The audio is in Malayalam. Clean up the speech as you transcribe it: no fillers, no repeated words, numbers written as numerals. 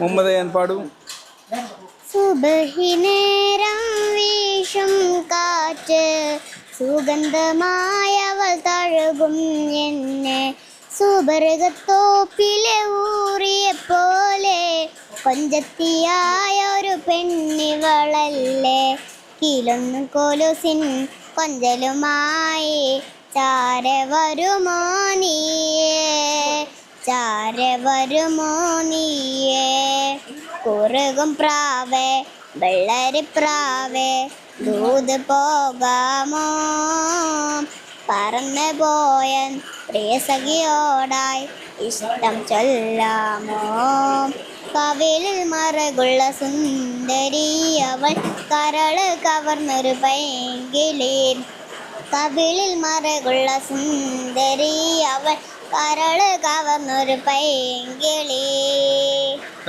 മുഹമ്മദ് ഞാൻ പാടും. സുബഹിനേരം വീശും കാറ്റ് സുഗന്ധമായവൾ തഴുകും എന്നെ സുബർഗത്തോപ്പിലെ ഊറിയ പോലെ കൊഞ്ചത്തിയായ ഒരു പെണ്ണിവളല്ലേ കിലൊന്നു കൊലുസിൻ കൊഞ്ചലുമായി ചാരെ വരുമോ നീയേ ചാരെ വരുമോ നീയേ കുറുകും പ്രാവേ വെള്ളരിപ്രാവേ ദൂത് പോകാമോ പറന്നു പോയൻ പ്രിയ സഖിയോടായി ഇഷ്ടം ചൊല്ലാമോ കവിളിൽ മറകുള്ള സുന്ദരി അവൾ കരള് കവർന്നൊരു പൈങ്കിളി കവിളിൽ മറകുള്ള സുന്ദരി അവൾ കരള് കവർന്നൊരു പൈങ്കിളി.